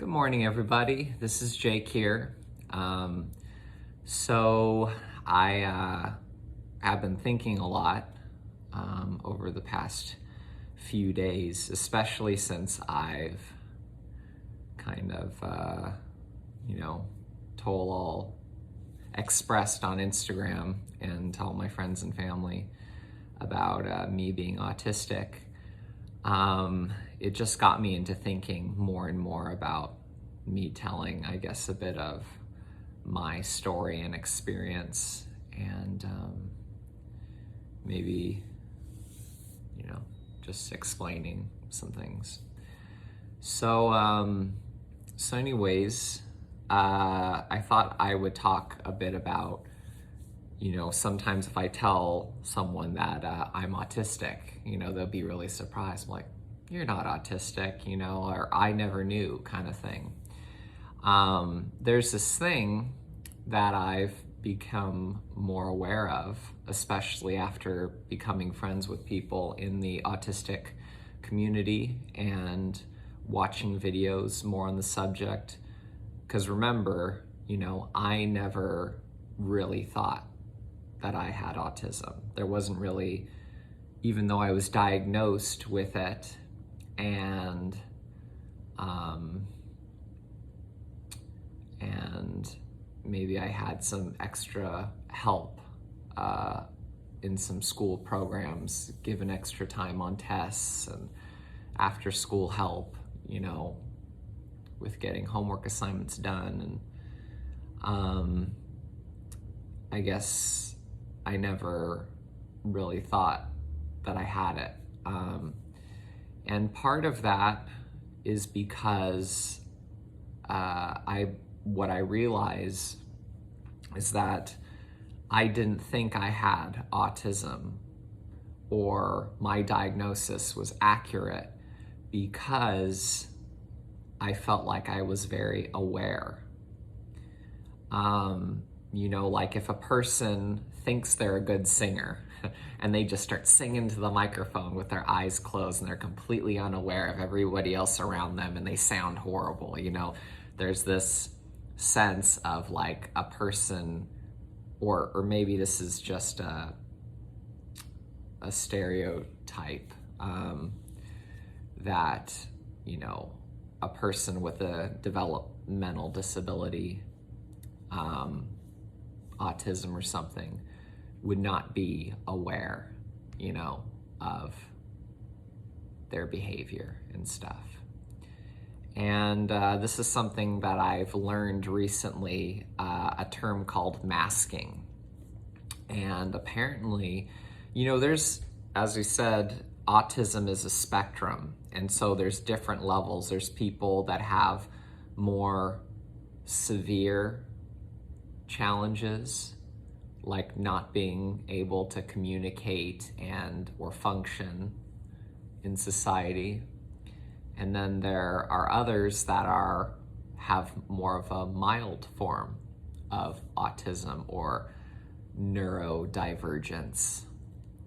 Good morning, everybody. This is Jake here. So I have been thinking a lot over the past few days, especially since I've kind of, told all expressed on Instagram and to all my friends and family about me being autistic. It just got me into thinking more and more about me telling, I guess, a bit of my story and experience, and maybe, just explaining some things. So anyways, I thought I would talk a bit about, sometimes if I tell someone that I'm autistic, they'll be really surprised. I'm like, you're not autistic, or I never knew kind of thing. There's this thing that I've become more aware of, especially after becoming friends with people in the autistic community and watching videos more on the subject. Because remember, I never really thought that I had autism. There wasn't really, even though I was diagnosed with it, and maybe I had some extra help in some school programs, given extra time on tests and after school help, with getting homework assignments done. And I guess I never really thought that I had it. And part of that is because what I realize is that I didn't think I had autism or my diagnosis was accurate because I felt like I was very aware. Like if a person thinks they're a good singer and they just start singing to the microphone with their eyes closed and they're completely unaware of everybody else around them and they sound horrible, there's this sense of like a person, or maybe this is just a stereotype, that, a person with a developmental disability, autism or something, would not be aware, of their behavior and stuff. And this is something that I've learned recently, a term called masking. And apparently, there's, as we said, autism is a spectrum. And so there's different levels. There's people that have more severe challenges, like not being able to communicate and or function in society. And then there are others that have more of a mild form of autism or neurodivergence.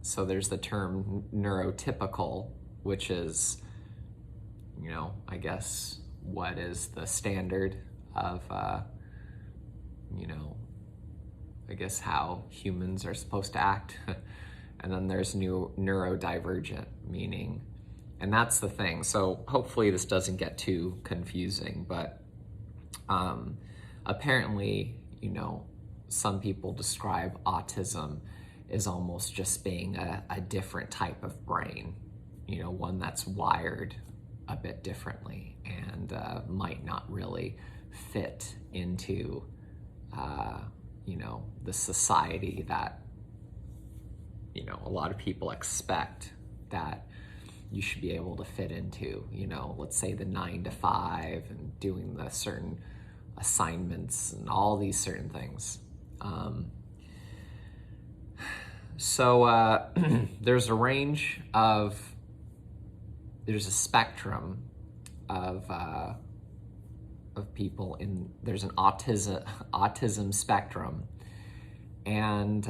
So there's the term neurotypical, which is, I guess, what is the standard of, I guess how humans are supposed to act. And then there's neurodivergent, meaning, and that's the thing. So hopefully this doesn't get too confusing, but apparently, some people describe autism as almost just being a different type of brain, one that's wired a bit differently and might not really fit into, the society that, a lot of people expect that you should be able to fit into, let's say the 9 to 5 and doing the certain assignments and all these certain things. So there's a spectrum of people there's an autism spectrum, and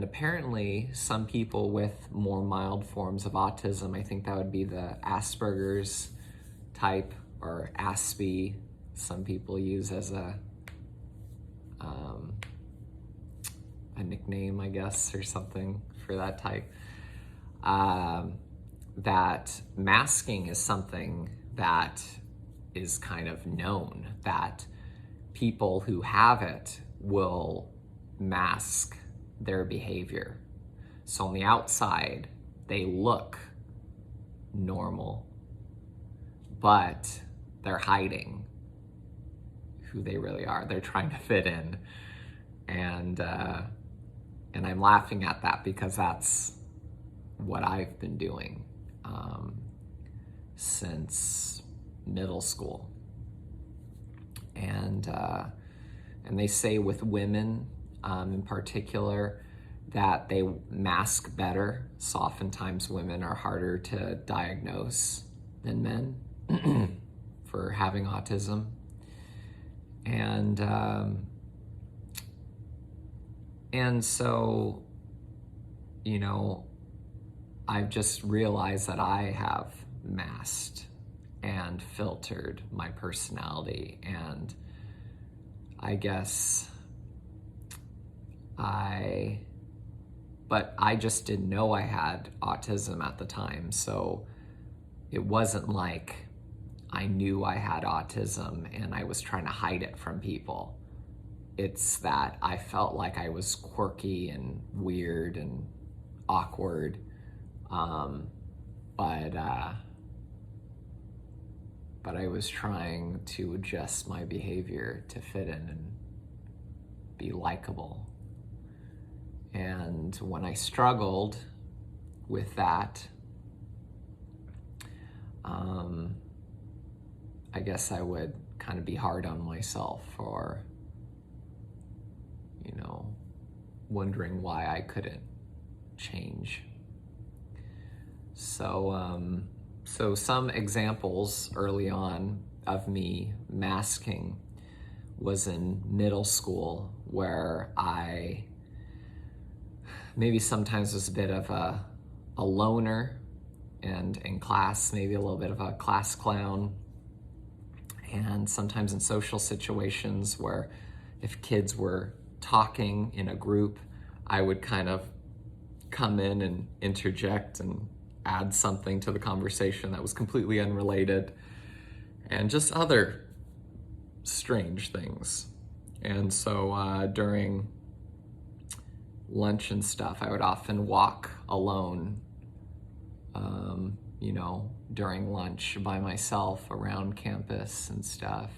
apparently some people with more mild forms of autism, I think that would be the Aspergers type, or Aspie, some people use as a nickname, I guess, or something for that type. That masking is something that is kind of known, that people who have it will mask their behavior. So on the outside, they look normal, but they're hiding who they really are. They're trying to fit in. And I'm laughing at that because that's what I've been doing since middle school. And they say with women in particular that they mask better. So oftentimes women are harder to diagnose than men for having autism. And so, you know, I've just realized that I have masked and filtered my personality, and I guess but I just didn't know I had autism at the time, so it wasn't like I knew I had autism and I was trying to hide it from people. It's that I felt like I was quirky and weird and awkward, but I was trying to adjust my behavior to fit in and be likable. And when I struggled with that, I guess I would kind of be hard on myself for, you know, wondering why I couldn't change. So some examples early on of me masking was in middle school, where I maybe sometimes was a bit of a loner, and in class maybe a little bit of a class clown, and sometimes in social situations where if kids were talking in a group, I would kind of come in and interject and add something to the conversation that was completely unrelated, and just other strange things. And so during lunch and stuff, I would often walk alone, you know, during lunch by myself around campus and stuff.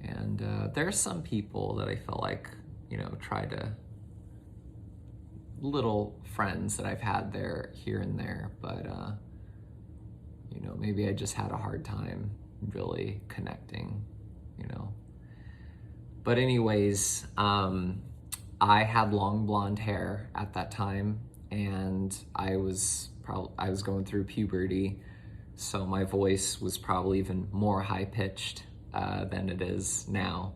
And there are some people that I felt like, you know, little friends that I've had there, here and there, but you know, maybe I just had a hard time really connecting, you know. But anyways, I had long blonde hair at that time, and I was going through puberty, so my voice was probably even more high-pitched than it is now.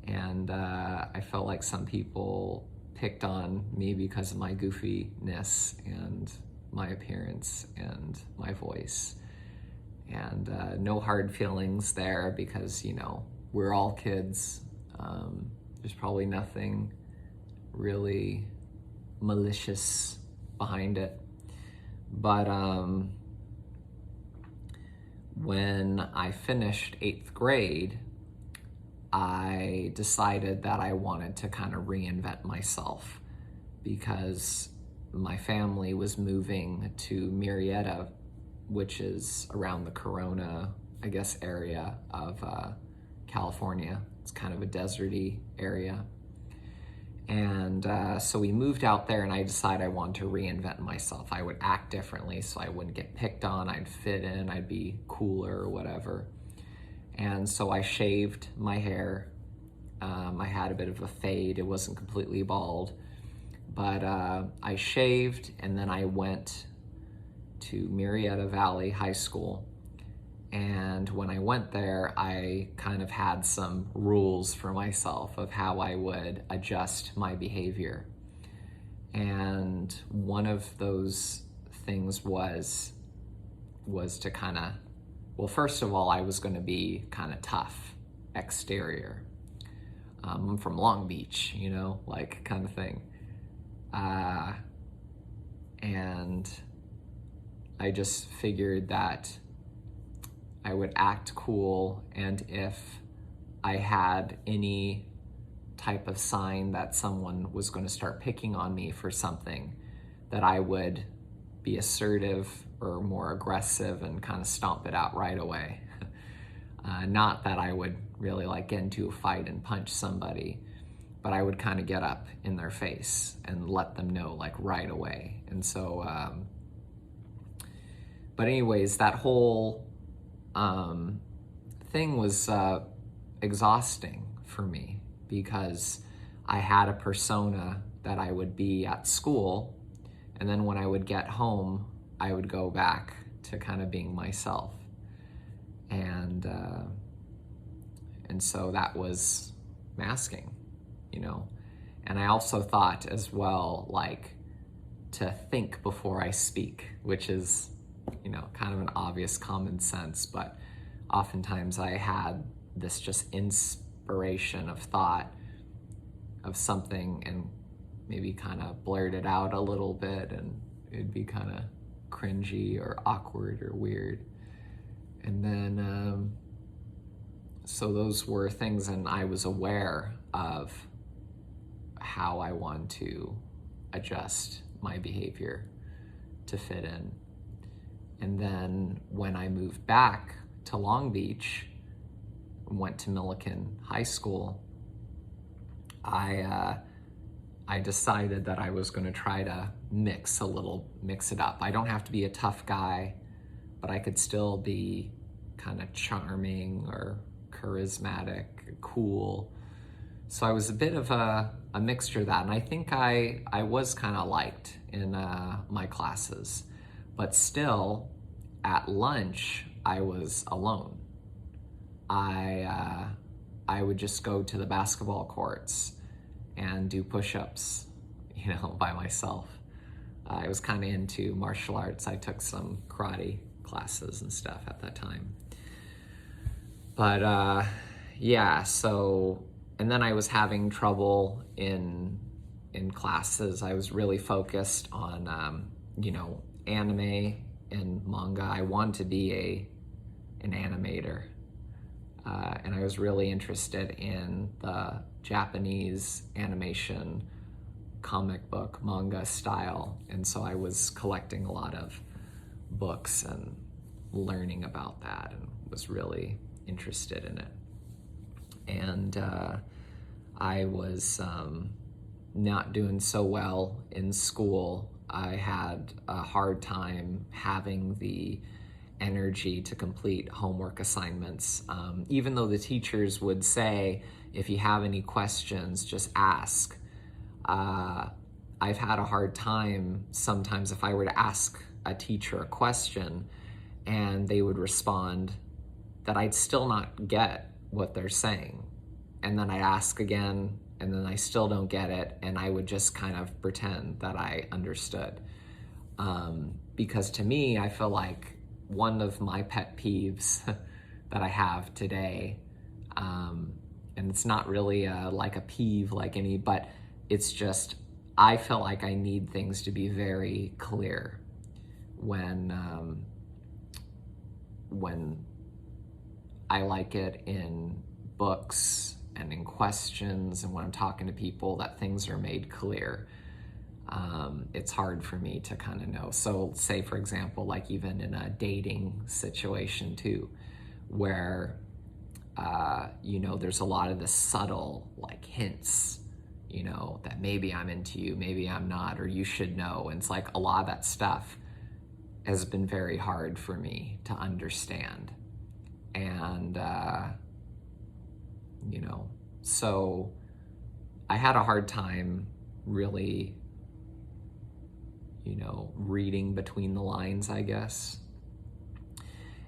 And I felt like some people picked on me because of my goofiness and my appearance and my voice. And no hard feelings there, because, you know, we're all kids. There's probably nothing really malicious behind it. But when I finished 8th grade, I decided that I wanted to kind of reinvent myself, because my family was moving to Murrieta, which is around the Corona, I guess, area of California. It's kind of a deserty area. And so we moved out there, and I decided I wanted to reinvent myself. I would act differently so I wouldn't get picked on, I'd fit in, I'd be cooler or whatever. And so I shaved my hair. I had a bit of a fade. It wasn't completely bald, but I shaved, and then I went to Murrieta Valley High School. And when I went there, I kind of had some rules for myself of how I would adjust my behavior. And one of those things was to kind of well, first of all, I was going to be kind of tough exterior. I'm from Long Beach, like kind of thing. And I just figured that I would act cool, and if I had any type of sign that someone was going to start picking on me for something, that I would be assertive or more aggressive and kind of stomp it out right away. Not that I would really get into a fight and punch somebody, but I would kind of get up in their face and let them know right away. And so, but anyways, that whole thing was exhausting for me, because I had a persona that I would be at school, and then when I would get home, I would go back to kind of being myself. And so that was masking, And I also thought as well, to think before I speak, which is, kind of an obvious common sense, but oftentimes I had this just inspiration of thought of something and maybe kind of blurt it out a little bit, and it'd be kind of cringy or awkward or weird. And then, so those were things, and I was aware of how I want to adjust my behavior to fit in. And then when I moved back to Long Beach, went to Millikan High School, I decided that I was going to try to mix it up. I don't have to be a tough guy, but I could still be kind of charming or charismatic, cool. So I was a bit of a mixture of that. And I think I was kind of liked in my classes, but still at lunch, I was alone. I would just go to the basketball courts and do push-ups, by myself. I was kind of into martial arts. I took some karate classes and stuff at that time. But yeah, so, and then I was having trouble in classes. I was really focused on, anime and manga. I wanted to be an animator. And I was really interested in the Japanese animation, comic book, manga style. And so I was collecting a lot of books and learning about that, and was really interested in it. And I was not doing so well in school. I had a hard time having the energy to complete homework assignments. Even though the teachers would say, if you have any questions, just ask. I've had a hard time sometimes if I were to ask a teacher a question and they would respond, that I'd still not get what they're saying. And then I'd ask again, and then I still don't get it, and I would just kind of pretend that I understood. Because to me, I feel like one of my pet peeves that I have today, and it's not really like a peeve like any, but it's just, I feel like I need things to be very clear when I like it in books and in questions, and when I'm talking to people, that things are made clear. It's hard for me to kind of know. So say, for example, like even in a dating situation too, where, there's a lot of the subtle hints, that maybe I'm into you, maybe I'm not, or you should know. And it's like a lot of that stuff has been very hard for me to understand. And, so I had a hard time really, reading between the lines, I guess.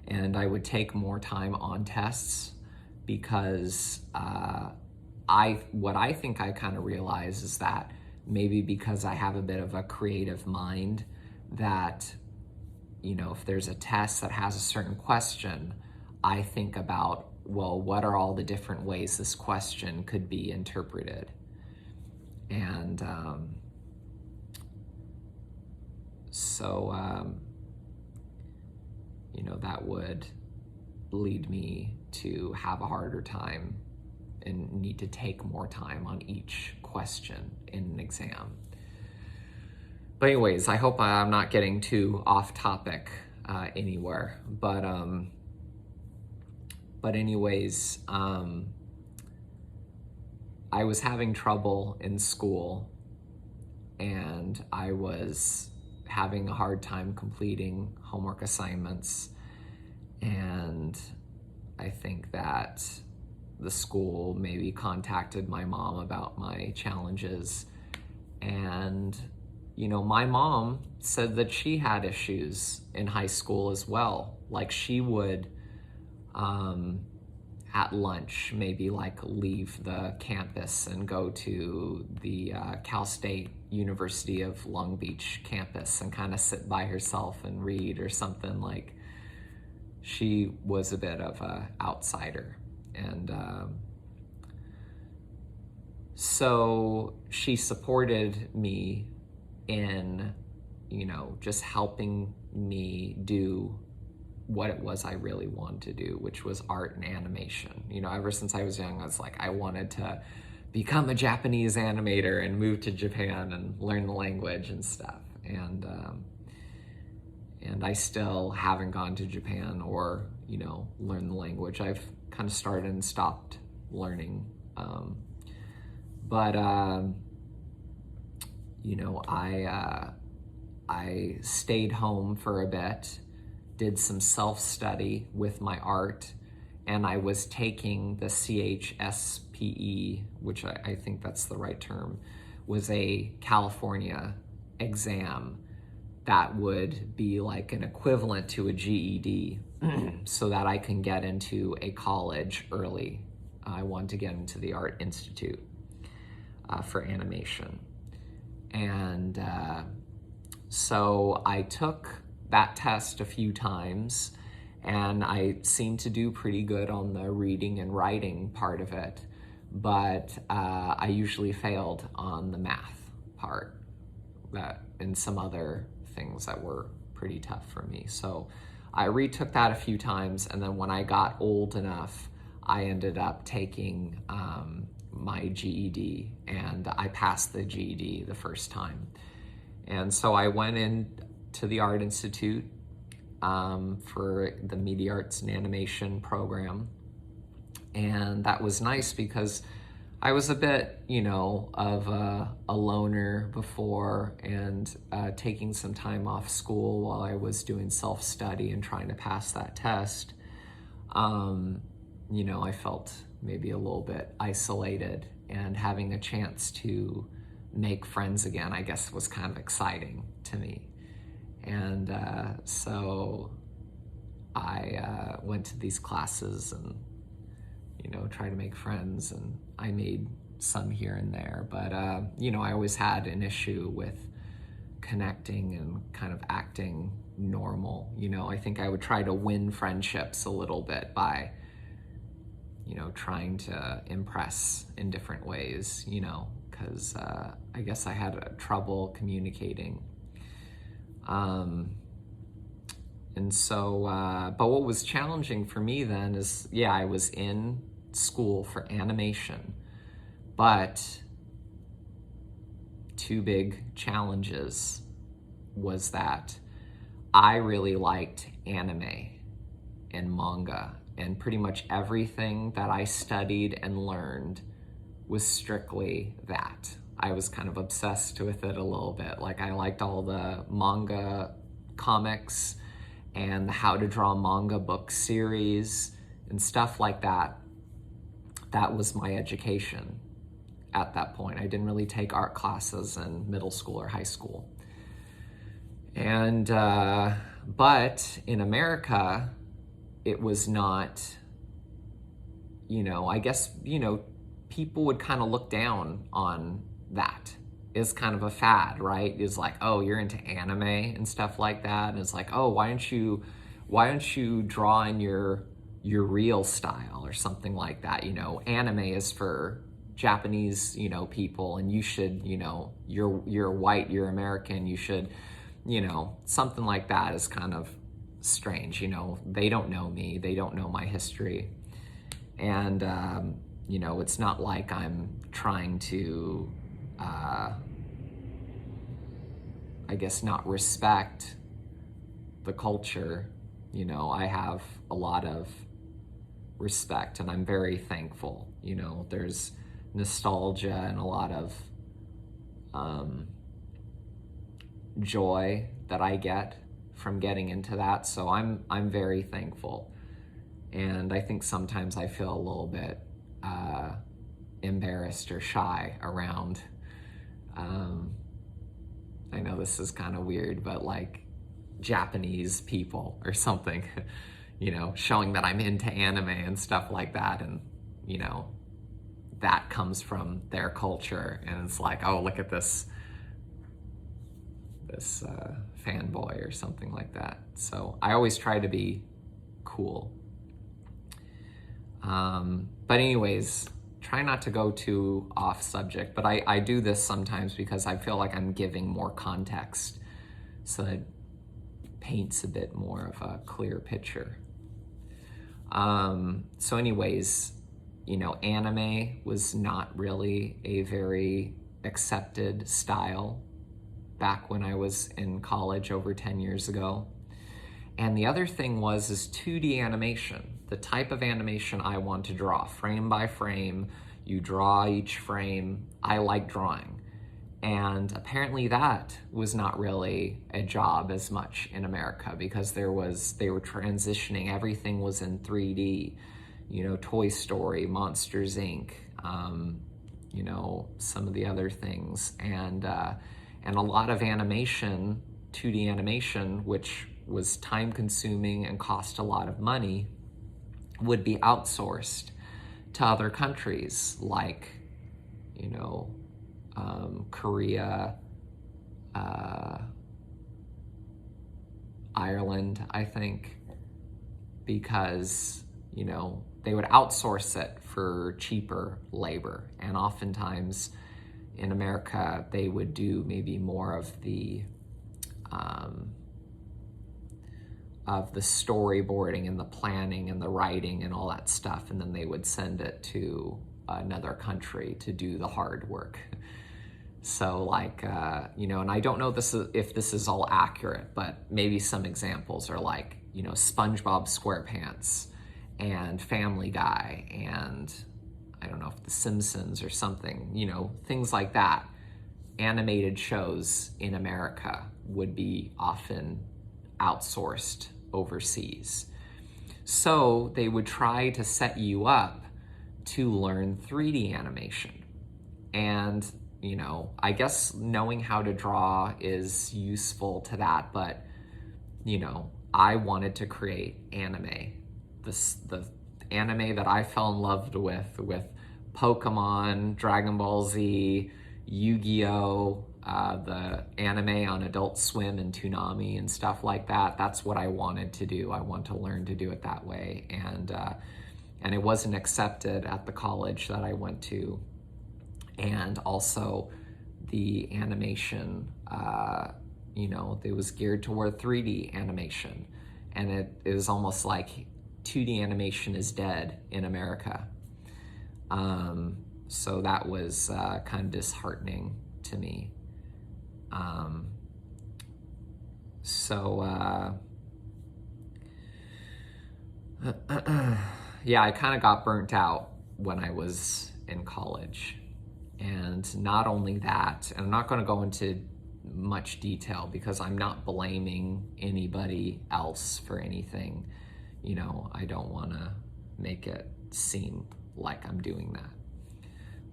And I would take more time on tests because what I think I kind of realize is that maybe because I have a bit of a creative mind, that if there's a test that has a certain question, I think about, well, what are all the different ways this question could be interpreted? And so that would lead me to have a harder time and need to take more time on each question in an exam. But anyways, I hope I'm not getting too off topic anywhere. But anyways, I was having trouble in school, and I was having a hard time completing homework assignments. And I think that the school maybe contacted my mom about my challenges. And, my mom said that she had issues in high school as well. Like, she would, at lunch, maybe leave the campus and go to the Cal State University of Long Beach campus and kind of sit by herself and read or something. Like, she was a bit of an outsider. And so she supported me in, just helping me do what it was I really wanted to do, which was art and animation. Ever since I was young, I was like, I wanted to become a Japanese animator and move to Japan and learn the language and stuff. And I still haven't gone to Japan or, learned the language. I've kind of started and stopped learning. I stayed home for a bit, did some self-study with my art, and I was taking the CHSPE, which I think that's the right term, was a California exam that would be like an equivalent to a GED so that I can get into a college early. I wanted to get into the Art Institute for animation. And so I took that test a few times, and I seemed to do pretty good on the reading and writing part of it, but I usually failed on the math part and some other things that were pretty tough for me. So I retook that a few times, and then when I got old enough, I ended up taking my GED, and I passed the GED the first time. And so I went in to the Art Institute for the Media Arts and Animation program. And that was nice because I was a bit, of a loner before, and taking some time off school while I was doing self-study and trying to pass that test. I felt maybe a little bit isolated, and having a chance to make friends again, I guess, was kind of exciting to me. And so I went to these classes and, tried to make friends, and I made some here and there. But, I always had an issue with connecting and kind of acting normal. I think I would try to win friendships a little bit by, trying to impress in different ways, because I guess I had trouble communicating. And so, but what was challenging for me then is, I was in school for animation, but two big challenges was that I really liked anime and manga, and pretty much everything that I studied and learned was strictly that. I was kind of obsessed with it a little bit. Like, I liked all the manga comics and the How to Draw Manga book series and stuff like that. That was my education at that point. I didn't really take art classes in middle school or high school. And, but in America, it was not, I guess, people would kind of look down on that. is kind of a fad, right? Is like, oh, you're into anime and stuff like that, and it's like, oh, why don't you draw in your real style or something like that? You know, anime is for Japanese, you know, people, and you should, you know, you're white, you're American, you should, you know, something like that is kind of strange. You know, they don't know me, they don't know my history, and you know, it's not like I'm trying to, I guess, not respect the culture. You know, I have a lot of respect and I'm very thankful. You know, there's nostalgia and a lot of joy that I get from getting into that. So I'm very thankful. And I think sometimes I feel a little bit embarrassed or shy around, I know this is kind of weird, but like Japanese people or something, you know, showing that I'm into anime and stuff like that. And, you know, that comes from their culture. And it's like, oh, look at this fanboy or something like that. So I always try to be cool. But anyways, try not to go too off subject, but I do this sometimes because I feel like I'm giving more context so that it paints a bit more of a clear picture. So anyways, you know, anime was not really a very accepted style back when I was in college over 10 years ago. And the other thing is 2D animation, the type of animation I want to draw, frame by frame. You draw each frame. I like drawing. And apparently that was not really a job as much in America because they were transitioning, everything was in 3D, you know, Toy Story, Monsters, Inc., you know, some of the other things. And a lot of animation, 2D animation, which was time consuming and cost a lot of money, would be outsourced to other countries like, you know, Korea, Ireland, I think, because, you know, they would outsource it for cheaper labor. And oftentimes in America, they would do maybe more of the storyboarding and the planning and the writing and all that stuff, and then they would send it to another country to do the hard work. So like, you know, and I don't know if this is all accurate, but maybe some examples are like, you know, SpongeBob SquarePants and Family Guy and I don't know if The Simpsons or something, you know, things like that. Animated shows in America would be often outsourced overseas. So they would try to set you up to learn 3D animation. And, you know, I guess knowing how to draw is useful to that, but, you know, I wanted to create anime. The anime that I fell in love with Pokemon, Dragon Ball Z, Yu-Gi-Oh!, the anime on Adult Swim and Toonami and stuff like that. That's what I wanted to do. I want to learn to do it that way. And it wasn't accepted at the college that I went to. And also the animation, you know, it was geared toward 3D animation. And it is almost like 2D animation is dead in America. So that was kind of disheartening to me. Yeah, I kind of got burnt out when I was in college. And not only that, and I'm not going to go into much detail because I'm not blaming anybody else for anything. You know, I don't want to make it seem like I'm doing that.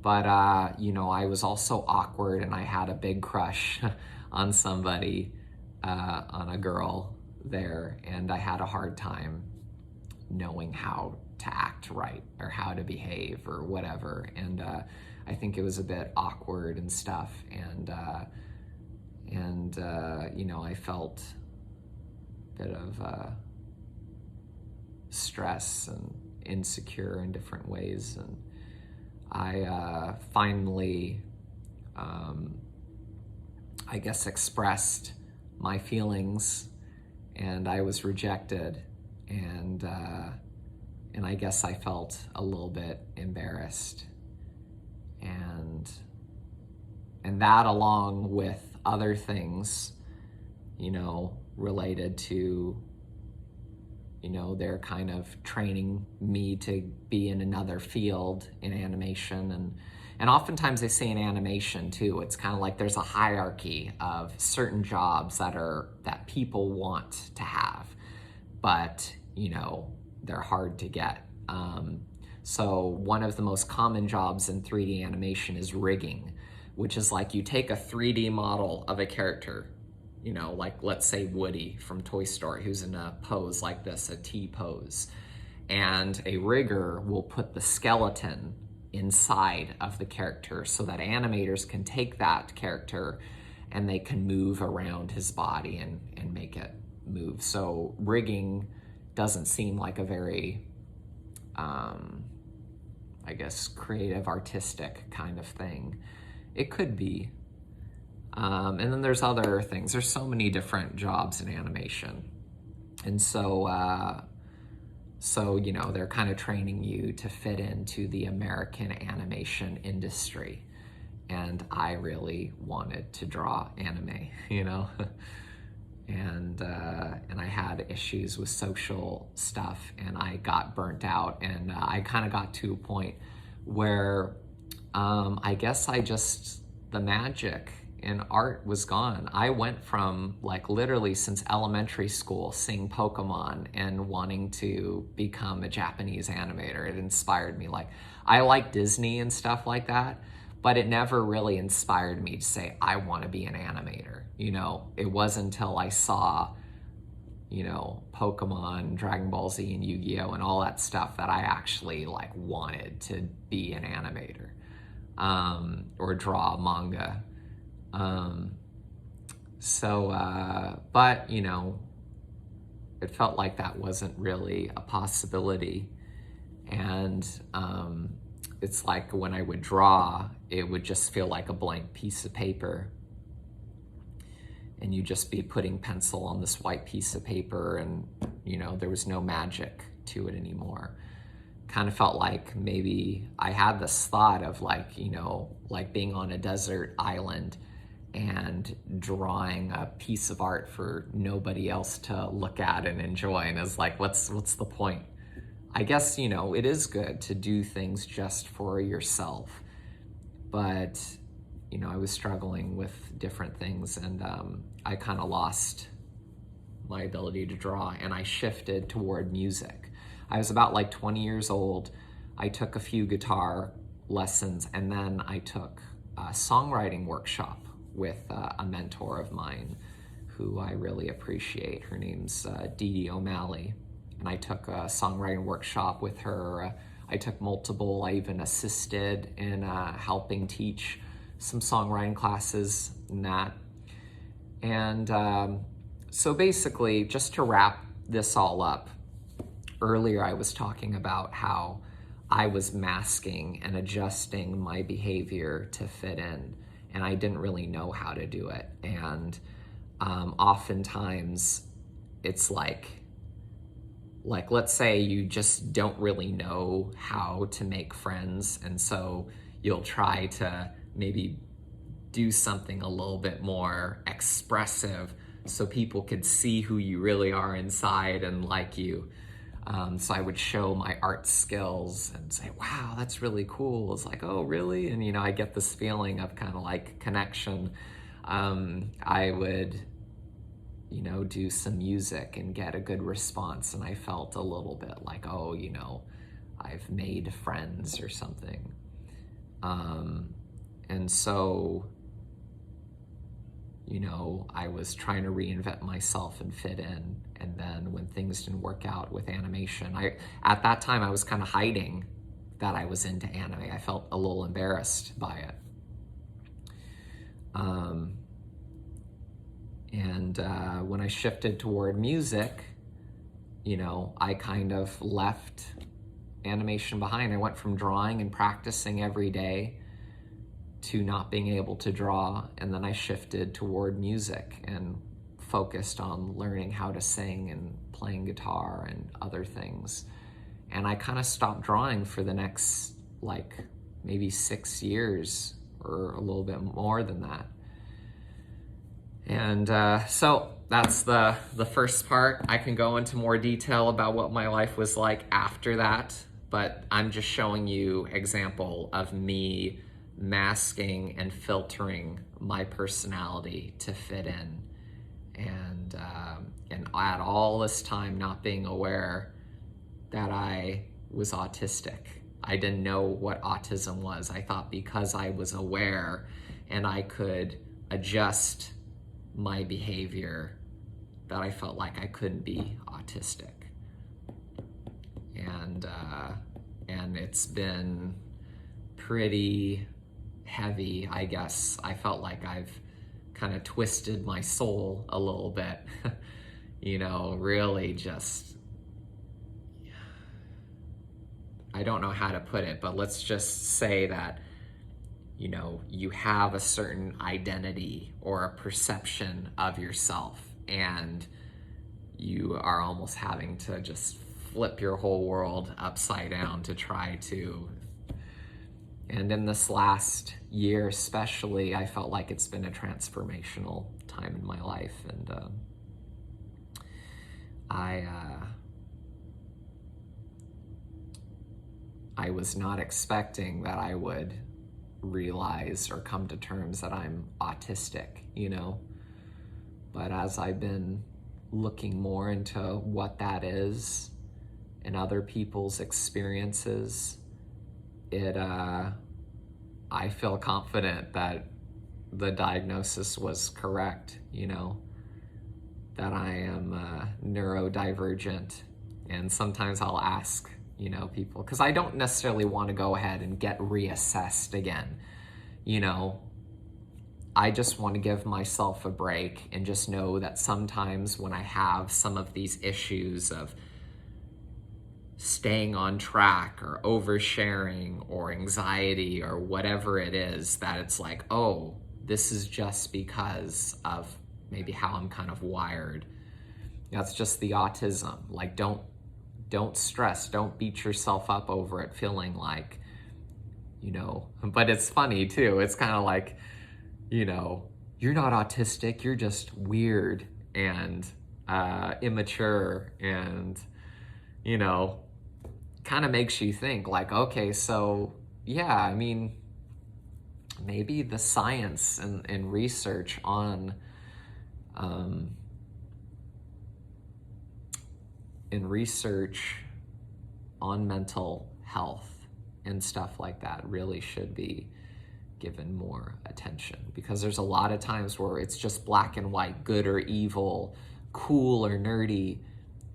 But, you know, I was also awkward and I had a big crush on somebody, on a girl there, and I had a hard time knowing how to act right or how to behave or whatever. And I think it was a bit awkward and stuff. And I felt a bit of stress and insecure in different ways. And I finally, I guess, expressed my feelings, and I was rejected, and I guess I felt a little bit embarrassed, and that, along with other things, related to, they're kind of training me to be in another field in animation. And oftentimes they say in animation too, it's kind of like there's a hierarchy of certain jobs that people want to have, but, they're hard to get. So one of the most common jobs in 3D animation is rigging, which is like you take a 3D model of a character, like let's say Woody from Toy Story, who's in a pose like this, a T pose, and a rigger will put the skeleton inside of the character so that animators can take that character and they can move around his body and make it move. So rigging doesn't seem like a very, I guess, creative, artistic kind of thing. It could be. And then there's other things. There's so many different jobs in animation. And so they're kind of training you to fit into the American animation industry. And I really wanted to draw anime, and I had issues with social stuff, and I got burnt out, and I kind of got to a point where I guess the magic in art was gone. I went from, like, literally since elementary school seeing Pokemon and wanting to become a Japanese animator. It inspired me. Like, I like Disney and stuff like that, but it never really inspired me to say, I want to be an animator. It wasn't until I saw, Pokemon, Dragon Ball Z, and Yu-Gi-Oh! And all that stuff that I actually, like, wanted to be an animator, or draw manga. But, it felt like that wasn't really a possibility. And it's like when I would draw, it would just feel like a blank piece of paper. And you'd just be putting pencil on this white piece of paper, and, there was no magic to it anymore. Kind of felt like maybe I had this thought of, like, like being on a desert island and drawing a piece of art for nobody else to look at and enjoy. And it's like, what's the point? I guess, it is good to do things just for yourself. But, I was struggling with different things, and I kind of lost my ability to draw, and I shifted toward music. I was about like 20 years old. I took a few guitar lessons, and then I took a songwriting workshop with a mentor of mine who I really appreciate. Her name's Dee Dee O'Malley. And I took a songwriting workshop with her. I took multiple. I even assisted in helping teach some songwriting classes in that. And so basically, just to wrap this all up, earlier I was talking about how I was masking and adjusting my behavior to fit in, and I didn't really know how to do it. And oftentimes it's like let's say you just don't really know how to make friends, and so you'll try to maybe do something a little bit more expressive so people could see who you really are inside and like you. So I would show my art skills and say, wow, that's really cool. It's like, oh, really? And, I get this feeling of kind of like connection. I would, do some music and get a good response. And I felt a little bit like, oh, I've made friends or something. And so, I was trying to reinvent myself and fit in. And then when things didn't work out with animation, at that time I was kind of hiding that I was into anime. I felt a little embarrassed by it. When I shifted toward music, I kind of left animation behind. I went from drawing and practicing every day to not being able to draw, and then I shifted toward music and focused on learning how to sing and playing guitar and other things. And I kind of stopped drawing for the next maybe 6 years or a little bit more than that. And so that's the first part. I can go into more detail about what my life was like after that, but I'm just showing you example of me masking and filtering my personality to fit in. And at all this time not being aware that I was autistic. I didn't know what autism was. I thought because I was aware and I could adjust my behavior that I felt like I couldn't be autistic. And it's been pretty heavy, I guess. I felt like I've kind of twisted my soul a little bit, really just, I don't know how to put it, but let's just say that, you have a certain identity or a perception of yourself, and you are almost having to just flip your whole world upside down to try to. And in this last year especially, I felt like it's been a transformational time in my life. And I was not expecting that I would realize or come to terms that I'm autistic, But as I've been looking more into what that is and other people's experiences, I feel confident that the diagnosis was correct, that I am neurodivergent. And sometimes I'll ask, people, because I don't necessarily want to go ahead and get reassessed again. I just want to give myself a break and just know that sometimes when I have some of these issues of staying on track or oversharing or anxiety or whatever it is, that it's like, oh, this is just because of maybe how I'm kind of wired. That's just the autism. Don't stress, don't beat yourself up over it feeling like, but it's funny too. It's kind of like, you're not autistic, you're just weird and immature, and, kind of makes you think like, okay, so yeah, maybe the science and research on mental health and stuff like that really should be given more attention, because there's a lot of times where it's just black and white, good or evil, cool or nerdy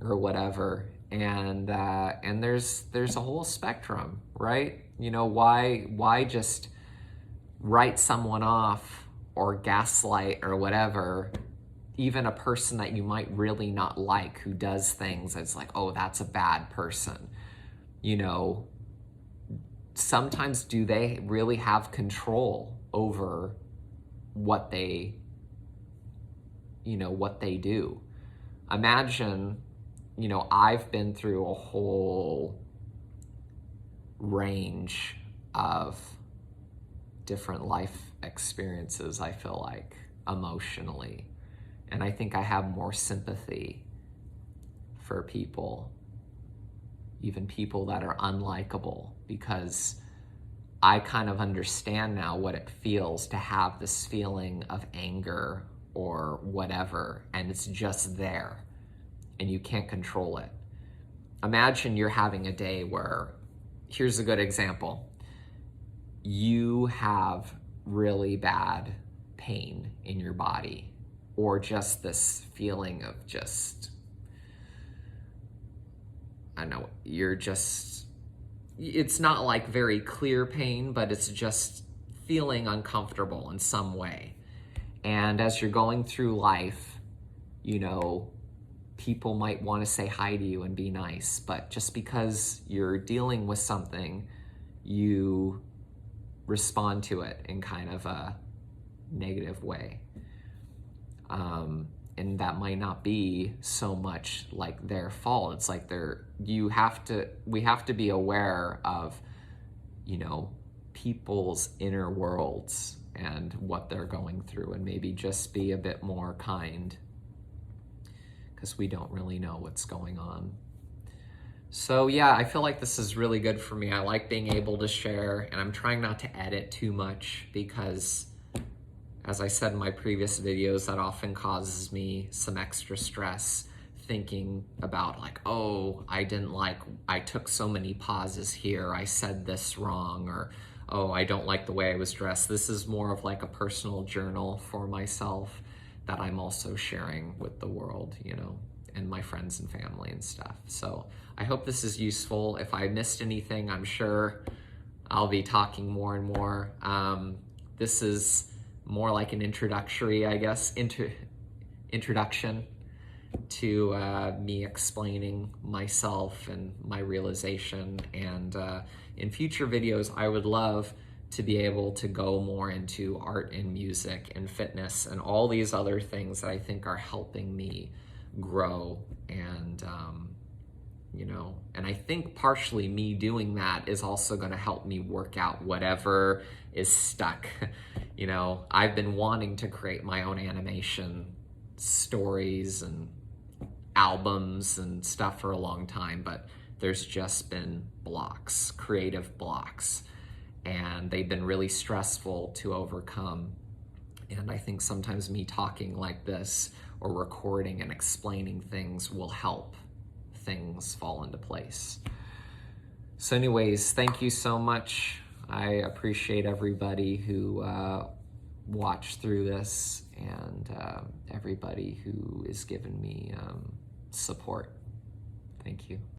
or whatever, and there's a whole spectrum, right? Why just write someone off or gaslight or whatever, even a person that you might really not like who does things that's like, oh, that's a bad person. Sometimes do they really have control over what they do? Imagine, I've been through a whole range of different life experiences, I feel like, emotionally. And I think I have more sympathy for people, even people that are unlikable, because I kind of understand now what it feels to have this feeling of anger or whatever, and it's just there, and you can't control it. Imagine you're having a day where, here's a good example, you have really bad pain in your body, or just this feeling of just, I don't know, it's not like very clear pain, but it's just feeling uncomfortable in some way. And as you're going through life, you know, people might want to say hi to you and be nice, but just because you're dealing with something, you respond to it in kind of a negative way. And that might not be so much like their fault. It's like we have to be aware of, you know, people's inner worlds and what they're going through, and maybe just be a bit more kind, because we don't really know what's going on. So yeah, I feel like this is really good for me. I like being able to share, and I'm trying not to edit too much because, as I said in my previous videos, that often causes me some extra stress thinking about like, oh, I took so many pauses here, I said this wrong, or oh, I don't like the way I was dressed. This is more of like a personal journal for myself that I'm also sharing with the world, you know, and my friends and family and stuff. So I hope this is useful. If I missed anything, I'm sure I'll be talking more and more. This is more like an introductory, I guess, introduction to me explaining myself and my realization. And in future videos, I would love to be able to go more into art and music and fitness and all these other things that I think are helping me grow. And you know, and I think partially me doing that is also going to help me work out whatever is stuck. You know, I've been wanting to create my own animation stories and albums and stuff for a long time, but there's just been blocks, creative blocks, and they've been really stressful to overcome. And I think sometimes me talking like this or recording and explaining things will help things fall into place. So anyways, thank you so much. I appreciate everybody who watched through this, and everybody who is giving me support. Thank you.